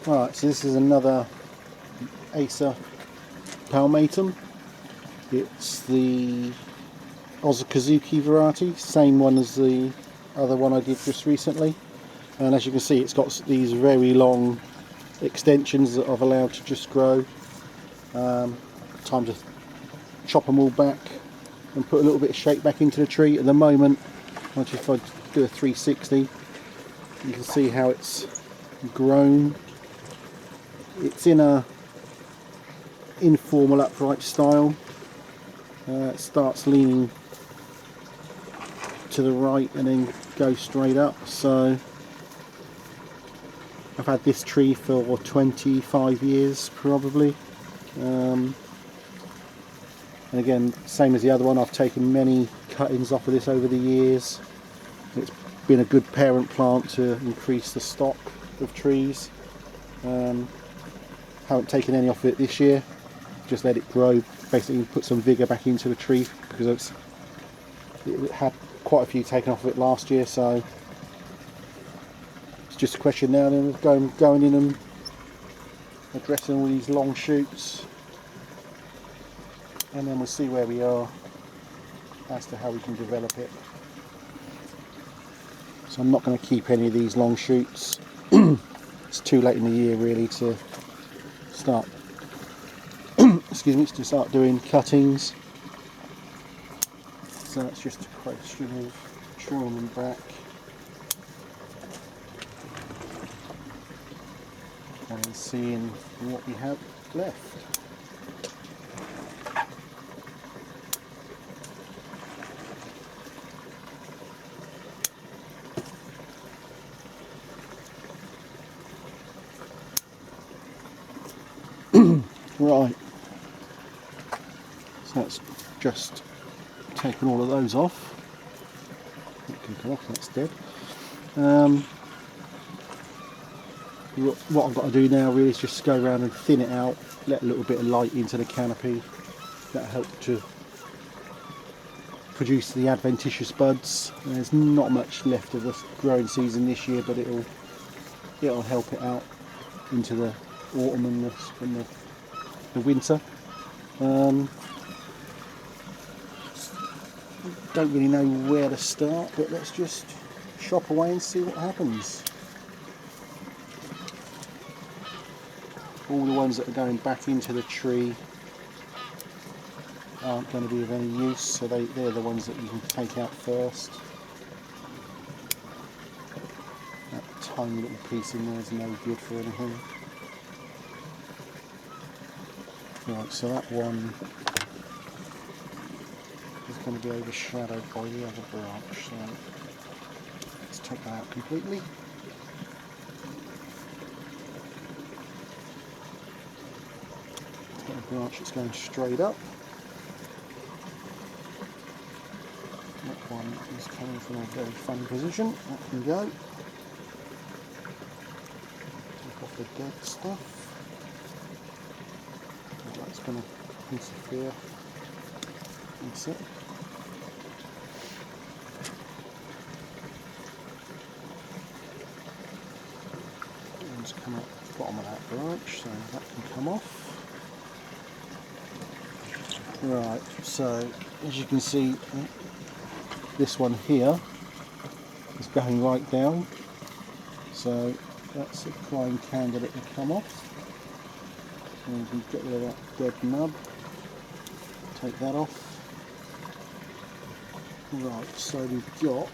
Right, so this is another Acer Palmatum. It's the Osakazuki variety, same one as the other one I did just recently. And as you can see, it's got these very long extensions that I've allowed to just grow. Time to chop them all back and put a little bit of shape back into the tree. At the moment, if I do a 360, you can see how it's grown. It's in a informal upright style. It starts leaning to the right and then goes straight up. So I've had this tree for 25 years probably. And again, same as the other one, I've taken many cuttings off of this over the years. It's been a good parent plant to increase the stock of trees. Haven't taken any off it this year, just let it grow, basically put some vigour back into the tree, because it had quite a few taken off of it last year. So it's just a question now then of going in and addressing all these long shoots, and then we'll see where we are as to how we can develop it. So I'm not going to keep any of these long shoots. It's too late in the year really to start to start doing cuttings. So it's just a question of trimming them back and seeing what we have left. Right, so that's just taken all of those off. That can come off, that's dead. What I've got to do now really is just go around and thin it out, let a little bit of light into the canopy. That'll help to produce the adventitious buds. There's not much left of the growing season this year, but it'll help it out into the autumn and the winter. Don't really know where to start, but let's just chop away and see what happens. All the ones that are going back into the tree aren't going to be of any use, so they're the ones that you can take out first. That tiny little piece in there is no good for anything. Right, so that one is going to be overshadowed by the other branch, so let's take that out completely. Got a branch that's going straight up. That one is coming from a very funny position. That can go. Take off the dead stuff. That's going to interfere. That's it. One's come out the bottom of that branch, so that can come off. Right, so as you can see, this one here is going right down, so that's a prime candidate to come off. And you can get rid of that dead nub, take that off. Right, so we've got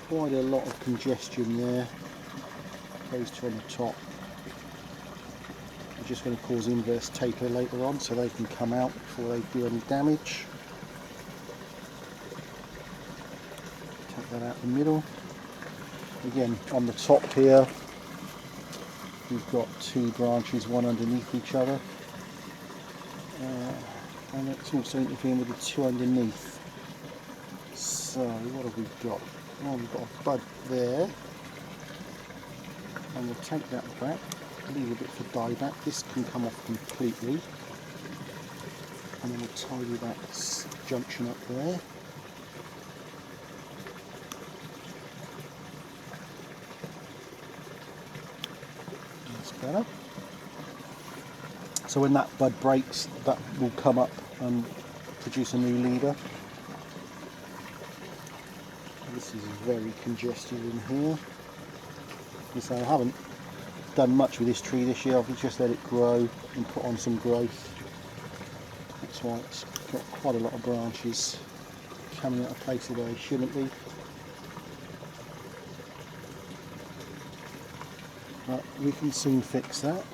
quite a lot of congestion there. Those two on the top are just going to cause inverse taper later on, so they can come out before they do any damage. Take that out the middle. Again, on the top here, we've got two branches, one underneath each other, and it's also interfering with the two underneath. So what have we got? Well, we've got a bud there, and we'll take that back, leave a bit for dieback. This can come off completely, and then we'll tidy that junction up there. better. So when that bud breaks, that will come up and produce a new leader. This is very congested in here. So I haven't done much with this tree this year. I've just let it grow and put on some growth. That's why it's got quite a lot of branches coming out of places where they shouldn't be. But we can soon fix that. Right,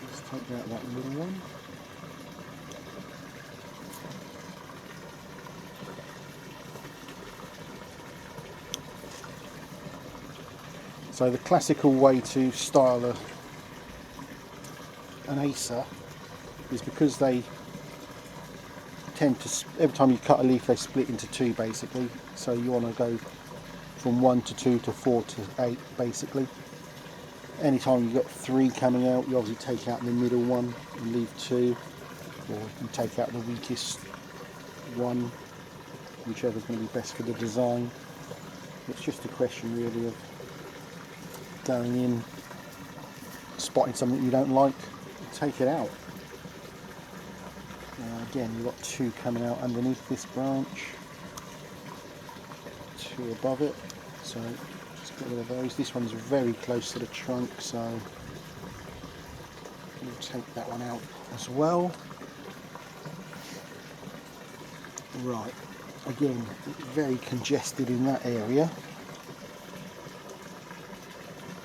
let's take out that little one. So the classical way to style an Acer is because they tend to, every time you cut a leaf they split into two basically, so you want to go from 1 to 2 to 4 to 8 basically. Anytime you've got 3 coming out, you obviously take out the middle one and leave 2, or you take out the weakest one, whichever's going to be best for the design. It's just a question really of going in, spotting something you don't like, take it out. Again, you've got 2 coming out underneath this branch, 2 above it, so just get rid of those. This one's very close to the trunk, so we'll take that one out as well. Right, again, very congested in that area.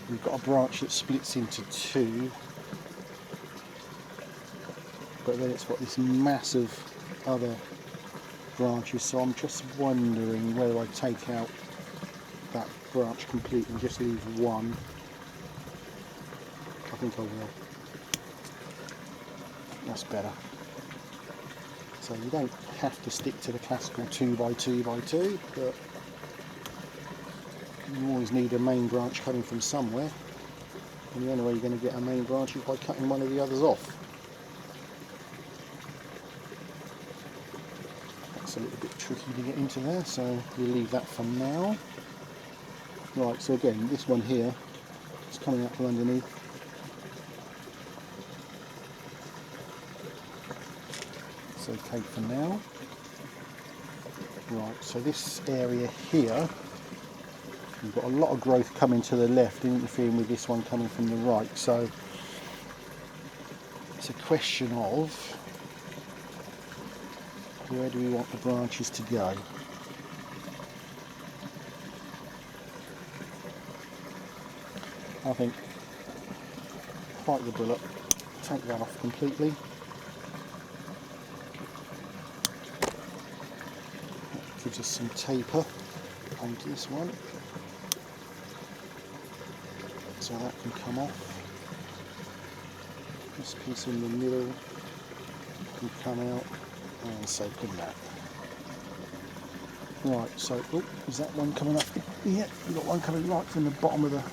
We've got a branch that splits into 2, but then it's got this massive other branches, so I'm just wondering whether I take out that branch completely and just leave 1. I think I will. That's better. So you don't have to stick to the classical 2 by 2 by 2, but you always need a main branch coming from somewhere, and the only way you're going to get a main branch is by cutting one of the others off. That's a little bit tricky to get into there, so we'll leave that for now. Right, so again, this one here is coming out from underneath. It's okay for now. Right, so this area here, we've got a lot of growth coming to the left, interfering with this one coming from the right. So it's a question of where do we want the branches to go? I think bite the bullet, take that off completely. That gives us some taper onto this one, so that can come off. This piece in the middle can come out, and so can that. Right, so oh, is that one coming up? Yeah, we've got one coming right from the bottom of the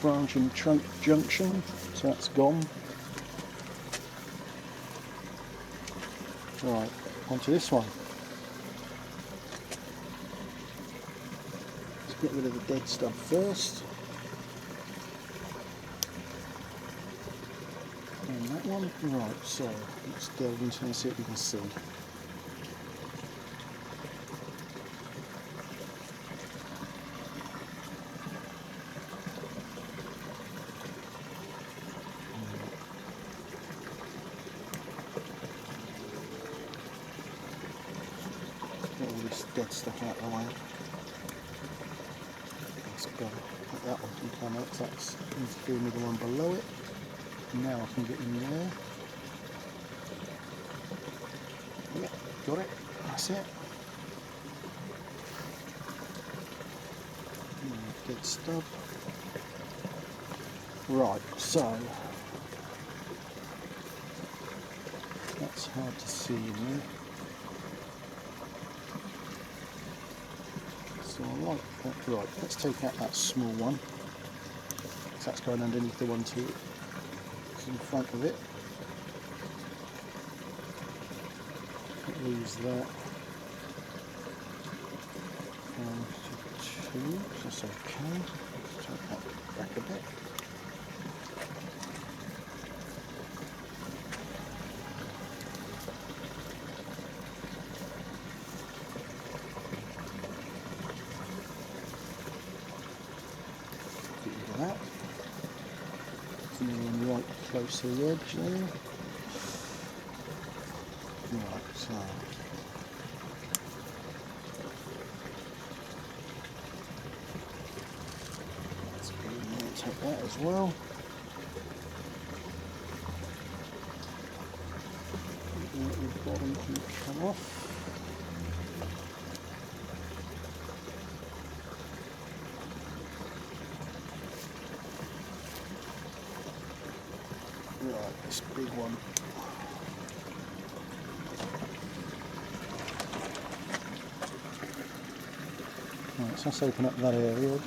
branch and trunk junction, so that's gone. Right, onto this one. Let's get rid of the dead stub first. And that one. Right, so let's delve into it and see what we can see. Get all this dead stuff out of the way. That's better. That one can come out, so that's interfering with the one below it. Now I can get in there. Yep, got it. That's it. Dead stub. Right, so that's hard to see in there. So I like that. Right, let's take out that small one. So that's going underneath the one too. It's in front of it. It leaves that. 1, 2, Oops, that's okay. Let's take that back a bit. Get rid of that. And right close to the edge there. Right, so let's go in there and take that as well. The bottom can come off. Right, this big one. Right, so let's open up that area.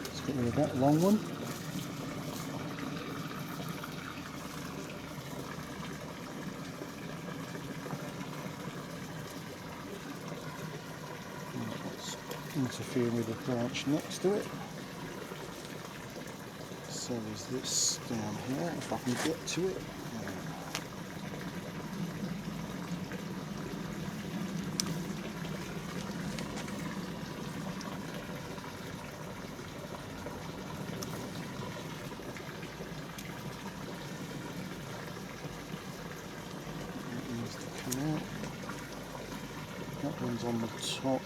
Let's get rid of that long one. Interfering with the branch next to it. So there's this down here, if I can get to it. That needs to come out. That one's on the top.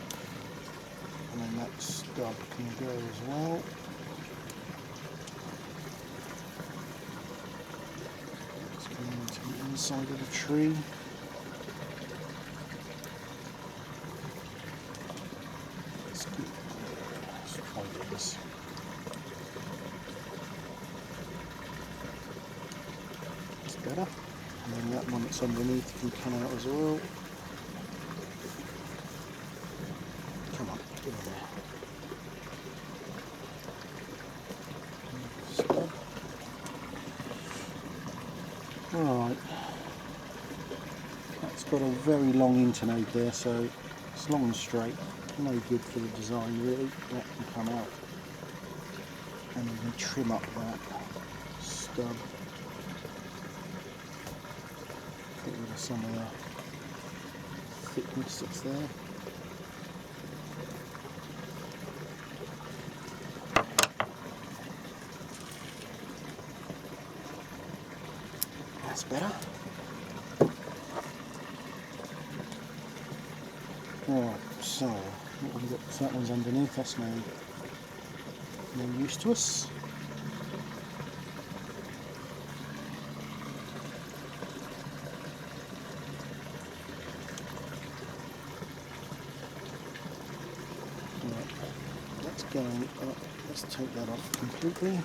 And then that stub can go as well. It's going into the inside of the tree. Let's try this. That's better. And then that one that's underneath can come out as well. Come on, get in there. Stub. Right. That's got a very long internode there, so it's long and straight. No good for the design really. That can come out. And you can trim up that stub. Get rid of some of the thickness that's there. That's better. Right, so what we've got, that one's underneath, that's no use to us. Right, that's going up, let's take that off completely.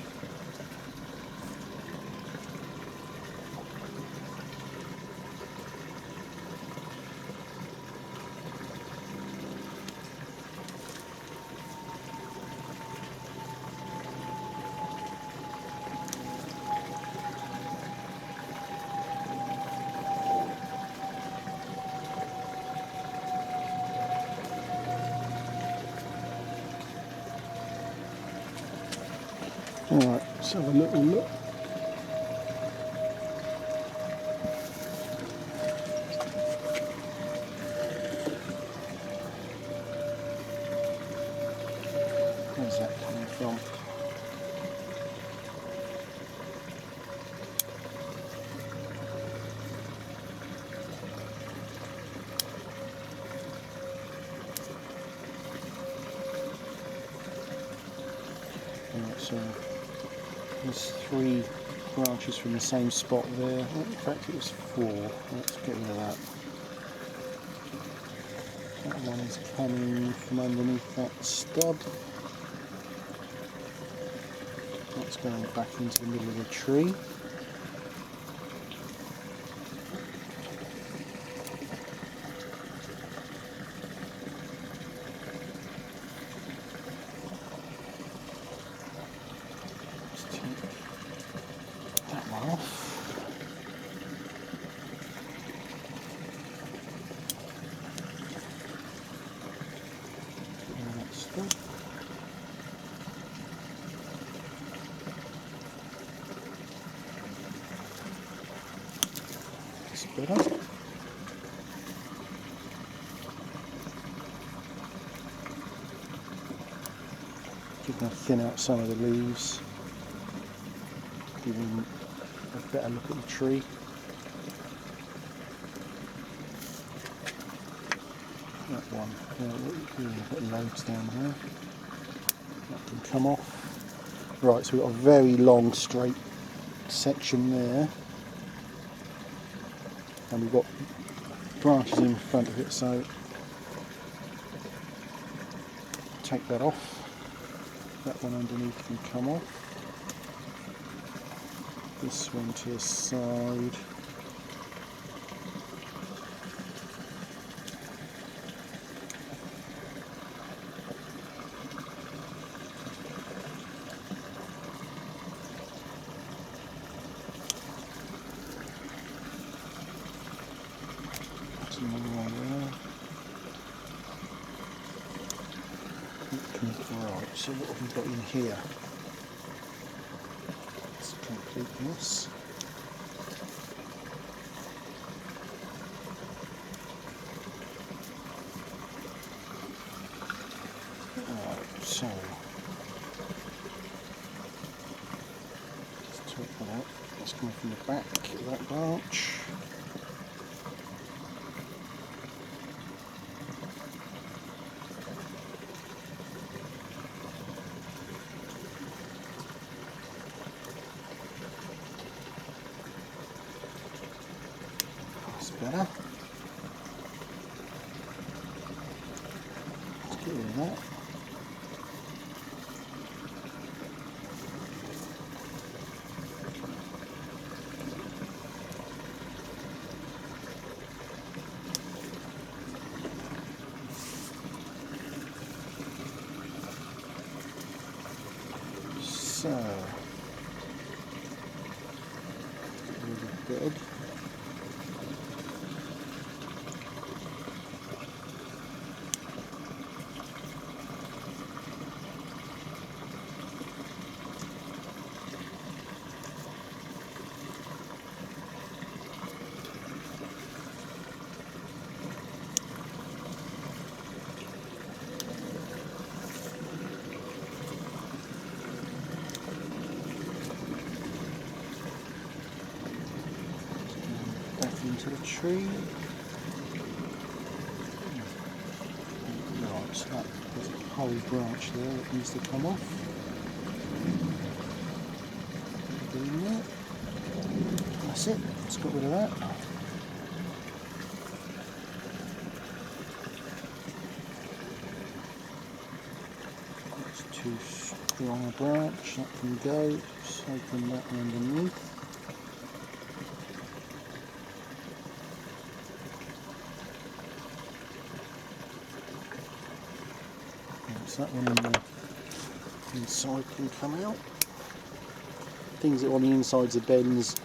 Alright, let's have a little look. Where's that coming from? Alright, so there's 3 branches from the same spot there. In fact, it was 4. Let's get rid of that. That one is coming from underneath that stub. That's going back into the middle of the tree. better. Just going to thin out some of the leaves, give them a better look at the tree. That one, put loads down here. That can come off. Right, so we've got a very long straight section there, and we've got branches in front of it, so take that off. That one underneath can come off. This one to the side. Right, so what have we got in here? Let's complete this. Right, so let's take that out. That's coming from the back of that branch. Better. Let's get rid of that. So, get rid of the bed. Into the tree. Right, so there's a whole branch there that needs to come off. Doing that. That's it, let's get rid of that. That's too strong a branch, that can go. Just open that underneath. So that one on the inside can come out. Things that are on the insides of bends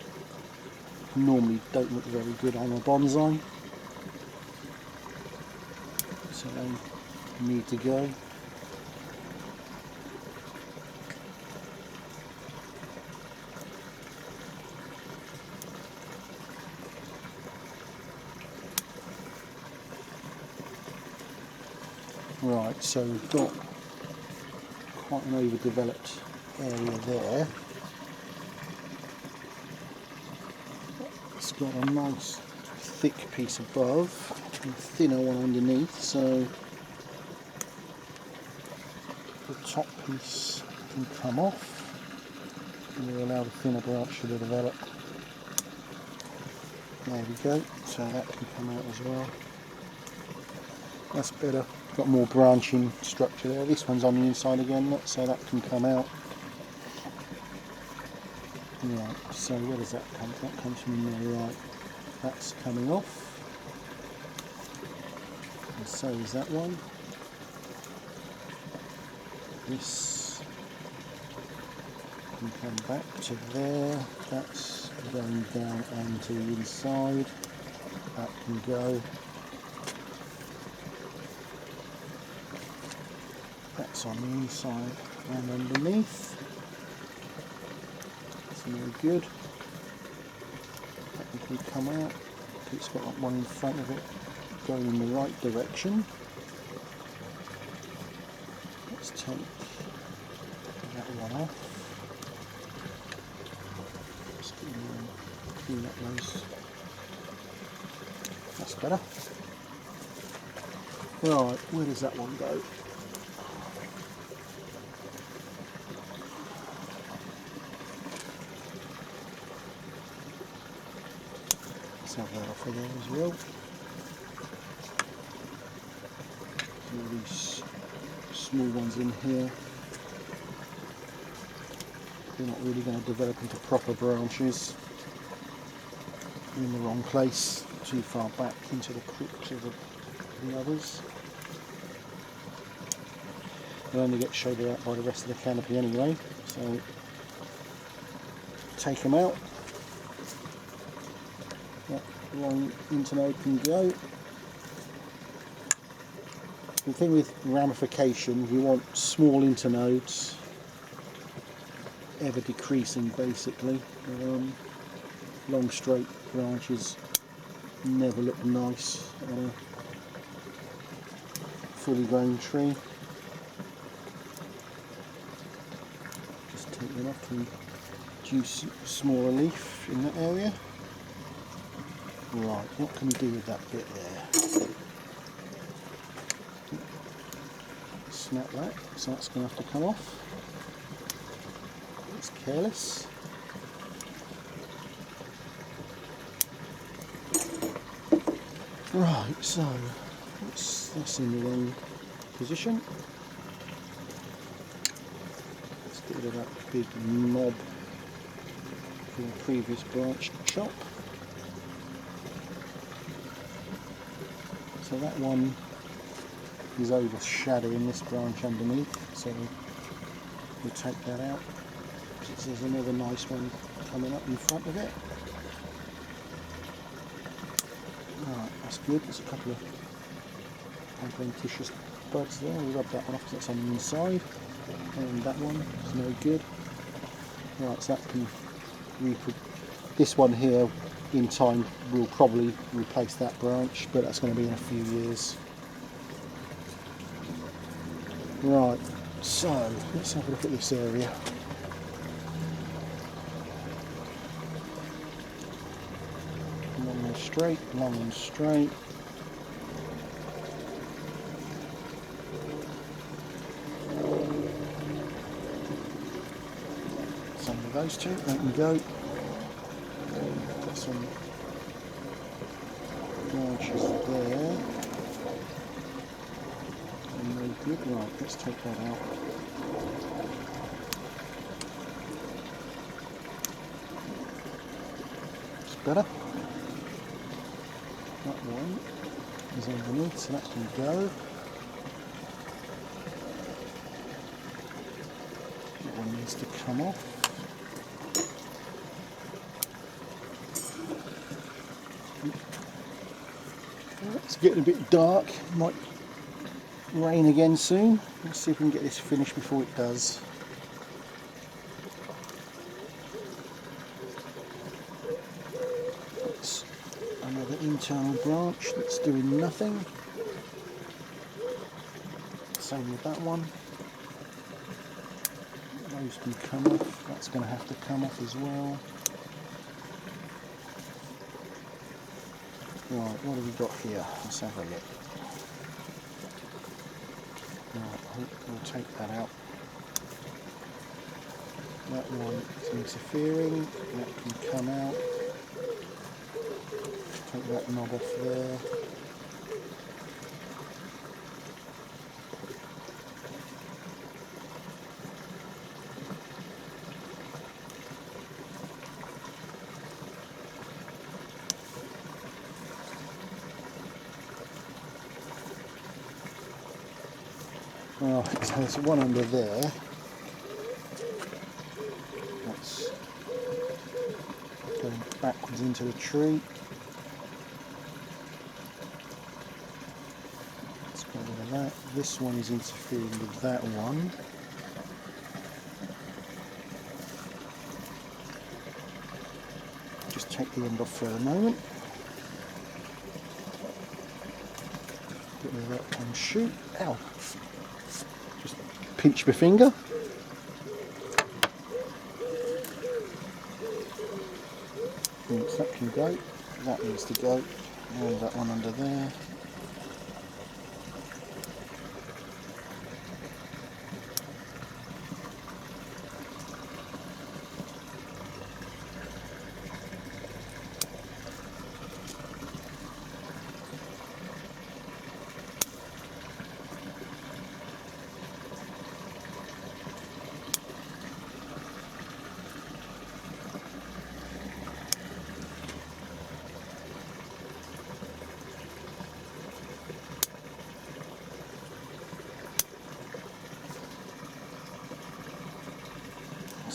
normally don't look very good on a bonsai, so they need to go. Right, so we've got quite an overdeveloped area there. It's got a nice thick piece above and a thinner one underneath, so the top piece can come off and we'll allow the thinner branch to develop. There we go, so that can come out as well. That's better. Got more branching structure there. This one's on the inside again, so that can come out. Right, so where does that come from? That comes from there, right. That's coming off. And so is that one. This can come back to there. That's going down onto the inside. That can go. That's on the inside and underneath. That's no good. That can come out. it's got one in front of it going in the right direction. Let's take that one off. Just clean up those. That's better. Right, where does that one go? Let's have that off of there as well. All these small ones in here, they're not really going to develop into proper branches. They're in the wrong place, too far back into the crooks of the others. They'll only get shaded out by the rest of the canopy anyway, so take them out. That long internode can go. The thing with ramification, you want small internodes, ever decreasing basically. Long straight branches never look nice on a fully grown tree. Just take them off to reduce smaller leaf in that area. Right, what can we do with that bit there? Snap that, so that's going to have to come off. It's careless. Right, so that's in the wrong position. Let's get rid of that big knob from the previous branch chop. So that one is overshadowing this branch underneath, so we'll take that out. So there's another nice one coming up in front of it. Right, that's good. There's a couple of adventitious buds there. We'll rub that one off because that's on the inside. And that one is no good. Right, so that can this one here in time will probably replace that branch, but that's going to be in a few years. Right, so let's have a look at this area. Long and straight, long and straight. Same with those two, they can go. Got some branches there. No good. Right, let's take that out. It's better. That one is underneath, so that can go. That one needs to come off. It's getting a bit dark. Might rain again soon. Let's see if we can get this finished before it does. That's another internal branch that's doing nothing. Same with that one. Those can come off. That's going to have to come off as well. Right, what have we got here? Let's have a look. Right, we'll take that out. That one is interfering. That can come out. Take that knob off there. Right, so there's one under there. That's going backwards into the tree. Let's get rid of that. This one is interfering with that one. Just take the end off for a moment. get rid of that one shoot. Ow! Just pinch my finger. That can go. That needs to go. And that one under there.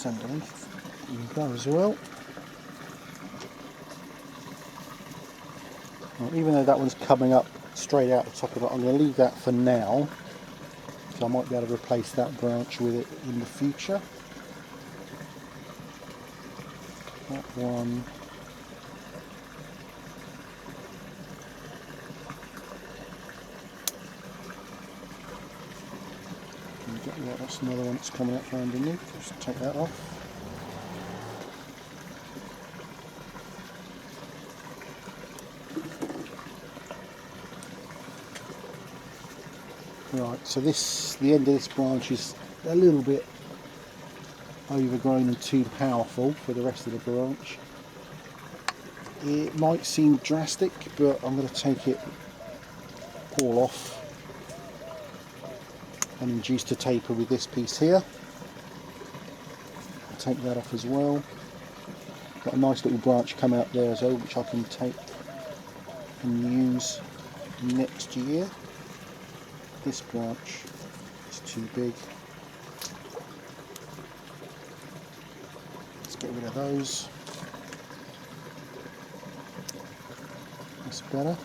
Underneath you can go as well. Well, even though that one's coming up straight out the top of it, I'm going to leave that for now, so I might be able to replace that branch with it in the future. That one. Yeah, that's another one that's coming out from underneath. Just take that off. Right, so the end of this branch is a little bit overgrown and too powerful for the rest of the branch. It might seem drastic, but I'm going to take it all off and induce the taper with this piece here. I'll take that off as well. Got a nice little branch coming up there as well, which I can take and use next year. This branch is too big. Let's get rid of those. That's better.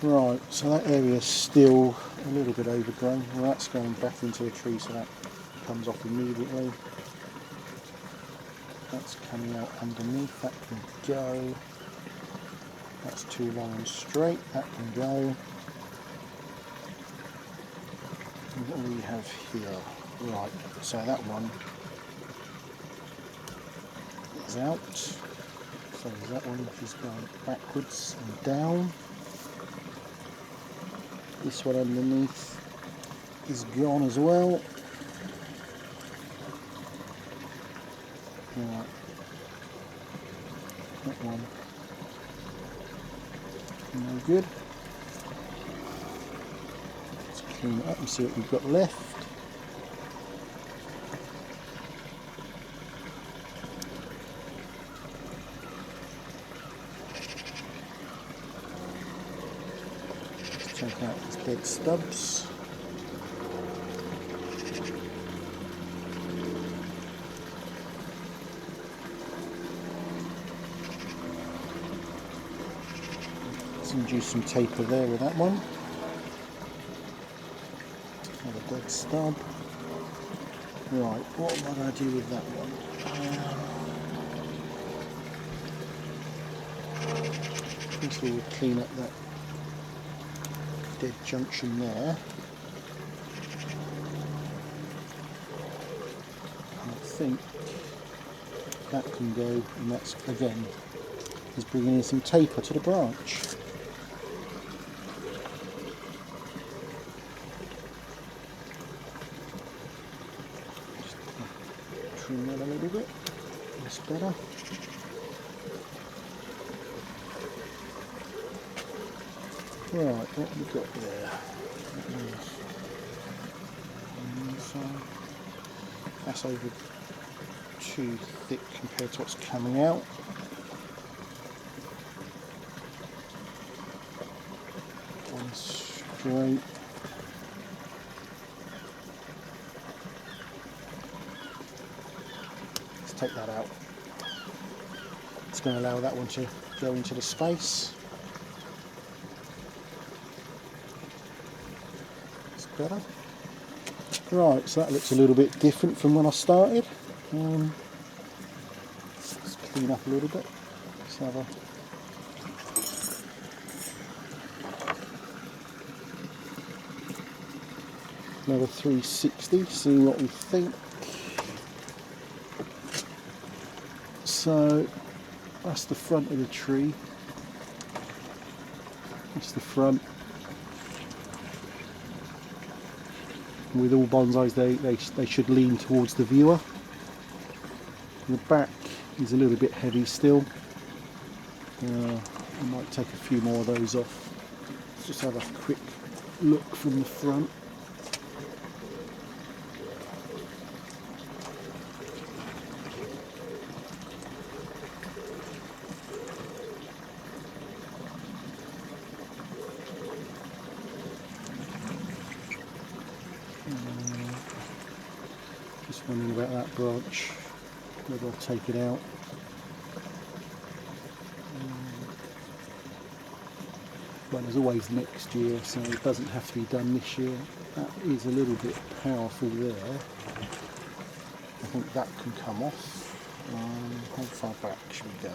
Right, so that area is still a little bit overgrown. Well, that's going back into the tree, so that comes off immediately. That's coming out underneath, that can go. That's too long and straight, that can go. And what do we have here? Right, so that one is out. So that one is going backwards and down. This one underneath is gone as well. Right. That one, no good. Let's clean it up and see what we've got left. Take out these dead stubs. Let's induce some taper there with that one. Another dead stub. Right, what am I going to do with that one? First of all, we'll clean up that dead junction there. I think that can go, and that's again is bringing in some taper to the branch. Just trim that a little bit. That's better. Right, what have we got there? That's over too thick compared to what's coming out. One straight. Let's take that out. It's going to allow that one to go into the space. Better. Right, so that looks a little bit different from when I started. Let's clean up a little bit. Let's have a another 360, see what we think. So that's the front of the tree. That's the front. With all bonsais, they should lean towards the viewer. The back is a little bit heavy still. I might take a few more of those off. Let's just have a quick look from the front. Just wondering about that branch, whether I'll take it out. Well, there's always next year, so it doesn't have to be done this year. That is a little bit powerful there. I think that can come off. How far back should we go?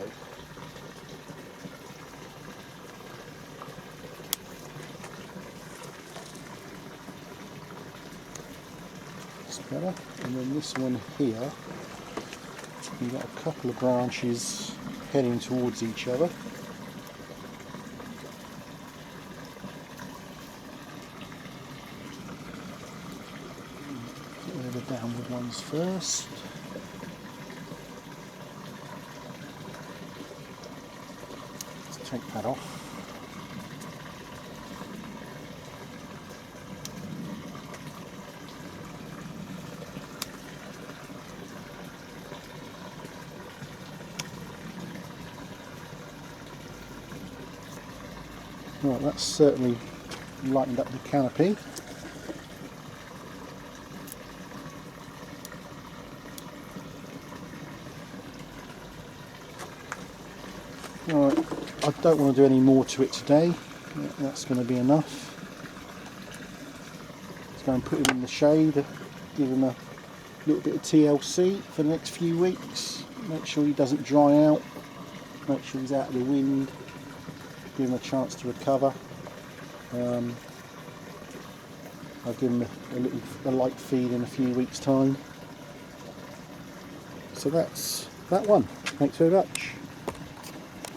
That's better. And then this one here, we've got a couple of branches heading towards each other. The downward ones first. Let's take that off. Right, that's certainly lightened up the canopy. Right, I don't want to do any more to it today. That's going to be enough. Let's go and put him in the shade, give him a little bit of TLC for the next few weeks. Make sure he doesn't dry out. Make sure he's out of the wind. Give him a chance to recover. I'll give him a light feed in a few weeks' time. So that's that one. Thanks very much.